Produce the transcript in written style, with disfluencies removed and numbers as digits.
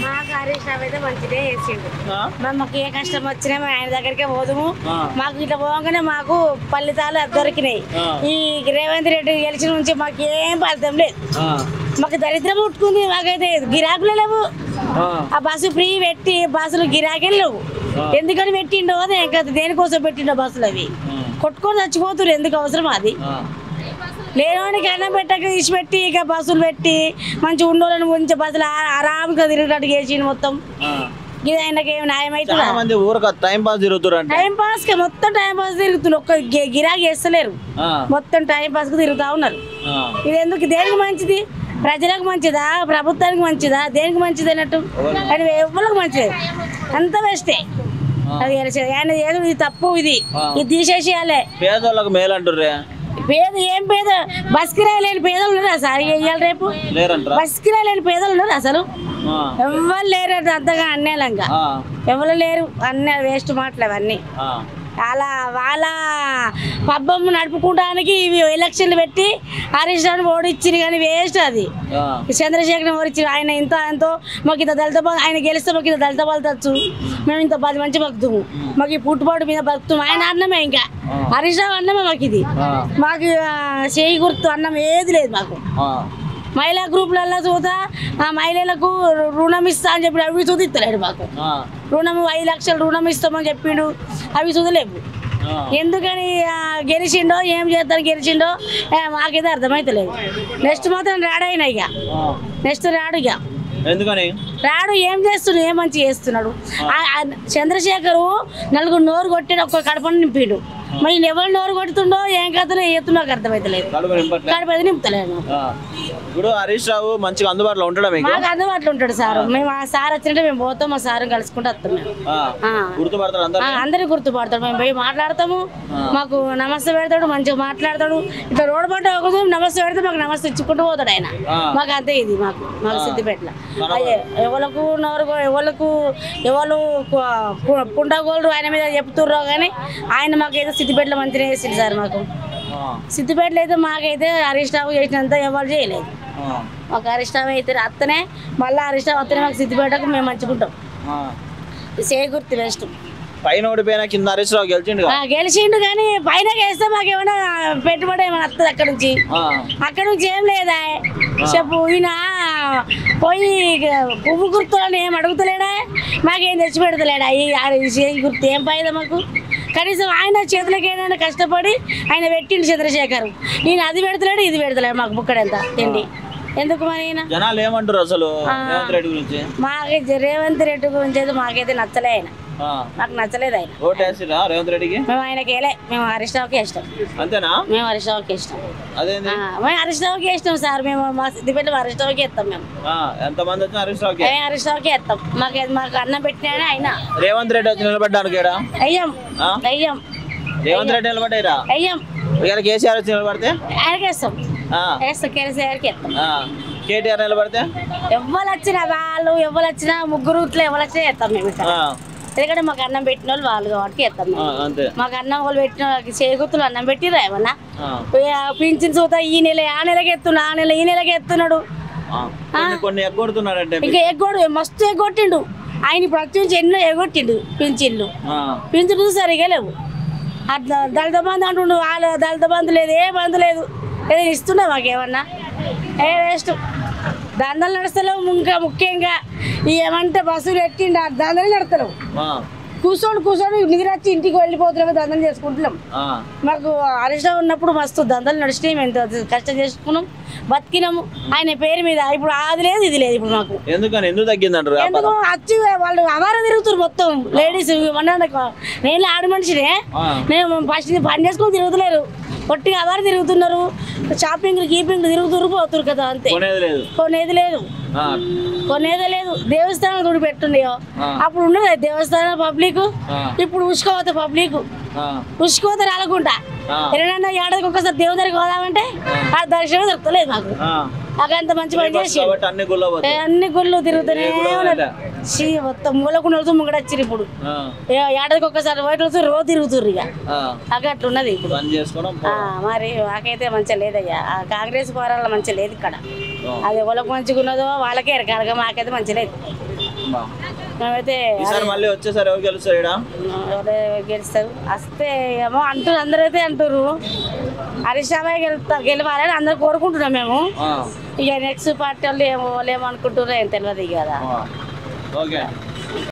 మాకు హరీష్ రావు అయితే మంచిదే చేసిండు. మాకు ఏ కష్టం వచ్చినా మేము ఆయన దగ్గరికే పోదుము. మాకు ఇట్లా పోగానే మాకు ఫలితాలు దొరికినాయి. ఈ రేవంత్ రెడ్డి గెలిచిన నుంచి మాకు ఏం ఫలితం లేదు. మాకు దరిద్రం పుట్టుకుంది. మాకైతే గిరాకులే లేవు. ఆ బస్సు ఫ్రీ పెట్టి బస్సులు గిరాకీలు లేవు. ఎందుకని పెట్టిండో దేనికోసం పెట్టిండో బస్సులు అవి కొట్టుకొని చచ్చిపోతున్నారు. ఎందుకు అవసరం అది? లేనివాడికి అన్నం పెట్టక తీసిపెట్టి ఇక బస్సులు పెట్టి మంచి ఉండోళ్ళని గురించి బస్సులు ఆరాంగా తిరిగినట్టు చేసిండు. మొత్తం ఇది ఆయనకి ఏమి న్యాయం అవుతుంది? టైం పాస్ తిరుగుతున్నారు. టైం పాస్ కి మొత్తం టైం పాస్ తిరుగుతున్నారు. ఒక్క గిరాకీ వేస్తలేరు. మొత్తం టైం పాస్ కి తిరుగుతా ఉన్నారు. ఇది ఎందుకు? దేనికి మంచిది? ప్రజలకు మంచిదా? ప్రభుత్వానికి మంచిదా? దేనికి మంచిది అన్నట్టు? అది ఎవరికి మంచిది? అంత వేస్తే అది ఆయన ఏదో ఇది తప్పు. ఇది తీసేసేయాలి. పేదోళ్ళకి మేలు అంటుర్రే. పేద ఏం పేద? బస్ కిరాయి లేని పేదలు ఉన్నారా సార్? ఇవాళ రేపు బస్ కిరాయి లేని పేదలు ఉన్నారు అసలు? ఎవరు లేరు. అంతగా అన్నేలంగా ఎవరు లేరు. అన్నీ వేస్ట్ మాటలు అవన్నీ. అలా వాళ్ళ పబ్బం నడుపుకోవడానికి ఇవి ఎలక్షన్లు పెట్టి హరీష్ రావుని ఓడిచ్చింది. కానీ వేస్ట్ అది. చంద్రశేఖర్ ఓడిచ్చి ఆయన ఇంత ఎంతో మాకు ఇంత దళిత ఆయన గెలిస్తే మాకు ఇంత దళిత బలు తెచ్చు. మేము ఇంత 10 మంచి బతుకుతాము. మాకు ఈ పుట్టుబాటు మీద బతుకుతాము. ఆయన అన్నమే. ఇంకా హరీష్ రావు అన్నమే మాకు. ఇది మాకు చేయి గుర్తు అన్నం ఏది లేదు మాకు. మహిళా గ్రూపులలో చూతా మహిళలకు రుణం ఇస్తా అని చెప్పి అవి చూదిస్తలేడు మాకు. రుణం 5 లక్షలు రుణం ఇస్తామని చెప్పిండు. అవి చూడలేవు. ఎందుకని గెలిచిండో ఏం చేస్తాను గెలిచిండో మాకైతే అర్థమైతలేదు. నెక్స్ట్ మాత్రం రాడైనా ఇక నెక్స్ట్ రాడు. ఇక ఎందుకని రాడు? ఏం చేస్తున్నాడు? ఏం మంచి చేస్తున్నాడు? చంద్రశేఖరు నలుగురు నోరు కొట్టి ఒక్క కడపను నింపిండు. మరి ఎవరు నోరు కొడుతుండో ఏం కథలో ఏతున్నా నాకు అర్థమైతలేదు. కడప అయితే నింపుతలేదు. ఇప్పుడు హరీష్ రావు మంచిగా అందుబాటులో ఉంటాడు. మాకు అందుబాటులో ఉంటాడు సార్. మేము ఆ సార్ వచ్చినట్టే మేము పోతాం. మా సార్ కలుసుకుంటూ వస్తాం. మేము అందరినీ గుర్తుపడతాడు. మేము పోయి మాట్లాడతాము. మాకు నమస్తే పెడతాడు. మంచిగా మాట్లాడతాడు. ఇట్లా రోడ్డు పంట ఒక నమస్తే పెడితే మాకు నమస్తే ఇచ్చుకుంటూ పోతాడు ఆయన. మాకు అంతే. ఇది మాకు సిద్దిపేటలో ఎవరికి నోరు ఎవరు పుండగోళ్ళు ఆయన మీద చెప్తుర్రో కానీ ఆయన మాకైతే సిద్దిపేటలో మంచిగా చేసింది సార్. మాకు సిద్దిపేటలో అయితే మాకైతే హరీష్ రావు చేసినంత ఎవరు చేయలేదు. మాకు హరీష్ రావు అయితే అత్తనే మళ్ళీ హరీష్ రావు అత్తనే మాకు సిద్దిపేటకు మేము మంచుకుంటాం. చేకూర్తి వేస్ట్. పైన ఓడిపోయినా కింద హరీష్ రావు గెలిచిండు. కానీ పైన వేస్తే మాకు ఏమైనా పెట్టుబడి ఏమైనా వస్తుంది అక్కడ నుంచి? అక్కడ నుంచి ఏం లేదా చెప్పు. ఈయన పోయి పువ్వు గుర్తులను ఏం అడుగుతలేడా? మాకేం తెచ్చి పెడతలేడా? ఈ చేయి గుర్తు ఏం పైదా మాకు? కనీసం ఆయన చేతులకి ఏదైనా కష్టపడి ఆయన పెట్టిండు చంద్రశేఖర్. ఈయన అది పెడతలేడు ఇది పెడతలేడు. మాకు బుక్కడంతా తిండి ఎందుకు? మరి జనాలు ఏమంటారు అసలు మాకైతే రేవంత్ రెడ్డి గురించి అయితే మాకైతే నచ్చలే. ఆయన నాకు నచ్చలేదు. ఆయన రేవంత్ రెడ్డికి మేము ఆయనకి వేలే. మేము హరీష్ రావుకి ఇష్టం. అంతేనా? మేము హరీష్ రావుకి ఇష్టం. మేము హరీష్ రావుకి ఇష్టం సార్. మేము మా సిద్దిపేటలో హరీష్ రావుకి ఇస్తాం. మేము ఎంతమంది వచ్చినా హరీష్ రావుకి ఇస్తాం. మాకు అన్నం పెట్టినా ఆయన. రేవంత్ రెడ్డి వచ్చి నిలబడ్డానికి అయ్యాం అయ్యాం. రేవంత్ రెడ్డి నిలబడ్డారా? అయ్యాం. కేసీఆర్ వచ్చి నిలబడితే ఆయనకి ఇస్తాం. కేసీఆర్కి ఇస్తాం. కేటీఆర్ నిలబడితే ఎవరు వచ్చినా వాళ్ళు ఎవరు వచ్చినా ముగ్గురు ఎవరు వచ్చినా ఇస్తాం మేము. ఎందుకంటే మాకు అన్నం పెట్టిన వాళ్ళు వాళ్ళు కాబట్టి ఇస్తాం. మాకు అన్నం వాళ్ళు పెట్టిన వాళ్ళకి చేకూతులు అన్నం పెట్టిరా ఏమన్నా? పింఛన్ చూతా ఈ నెల ఆ నెలకి ఎత్తున్నా ఆ నెల ఈ నెలకి ఎత్తున్నాడు. ఇంకా ఎగ్గొడు మస్తు ఎగ్గొట్టిండు ఆయన. ఇప్పుడు వచ్చి ఎన్నో ఎగ్గొట్టిండు పింఛన్లు. పింఛన్లు సరిగా లేవు. అట్లా దళిత బంధు అంటుండు. వాళ్ళు దళిత బంధు లేదు, ఏ బంధు లేదు. ఏదైనా ఇస్తున్నా మాకేమన్నా? వేస్ట్. దందలు నడుస్తలేవు. ఇంకా ముఖ్యంగా ఏమంటే బస్సులు ఎట్టిండు ఆ దందలు నడతలేవు. కూర్చొని నిద్ర వచ్చి ఇంటికి వెళ్ళిపోతున్నాము. దందలు చేసుకుంటున్నాం. మాకు హరీష్ రావు ఉన్నప్పుడు మస్తు దందలు నడిచినాయి. మేము ఎంత కష్టం చేసుకున్నాం, బతికినాము ఆయన పేరు మీద. ఇప్పుడు అది లేదు ఇది లేదు. ఇప్పుడు మాకు ఎందుకు తగ్గిందంటారు? ఎందుకు వచ్చి వాళ్ళు అవార తిరుగుతారు మొత్తం లేడీస్. నేను ఆడ మనిషినే. నేను ఫస్ట్ పని చేసుకొని తిరుగుతలేరు. పొట్టిగా అవారు తిరుగుతున్నారు. షాపింగ్ కీపింగ్ తిరుగుతురు పోతురు కదా. అంతే. కొనేది లేదు. దేవస్థానం కూడా పెట్టుండయో అప్పుడు ఉండదు దేవస్థానం పబ్లిక్. ఇప్పుడు ఉష్కోవత పబ్లిక్ ఉష్కోవత రాలకుండా ఎన్నడన్నా ఏడాదికి ఒకసారి దేవుని దగ్గరికి పోదామంటే ఆ దర్శనం దొరకలేదు మాకు. అకంత మంచి పని చేసి అన్ని గుళ్ళు తిరుగుతూనే ఉన్నారు. మొత్తం మూలకు నడుతూ ముంగడచ్చారు. ఇప్పుడు ఏడాదికి ఒక్కసారి బయట రోజు తిరుగుతుర్రు. ఇక అట్లున్నది ఇప్పుడు. మరి మాకైతే మంచిగా లేదయ్యా. కాంగ్రెస్ పోరాళ్ళ మంచిగా లేదు ఇక్కడ. అది ఎవరికి మంచిగా ఉన్నదో వాళ్ళకే ఎరకాలగా మాకైతే మంచిగా లేదు. మేమైతే ఈసారి మళ్ళీ వచ్చేసారి ఎవరు గెలుస్తారు ఇక్కడ? ఎవరు గెలుస్తారు వస్తే ఏమో అంటారు, అందరైతే అంటారు హరీష్ రామయ్య గెలవాలని అందరు కోరుకుంటున్నాం మేము. ఇక నెక్స్ట్ పార్టీ వాళ్ళు ఏమో అనుకుంటారో ఏం తెలియదు కదా. ఓకే.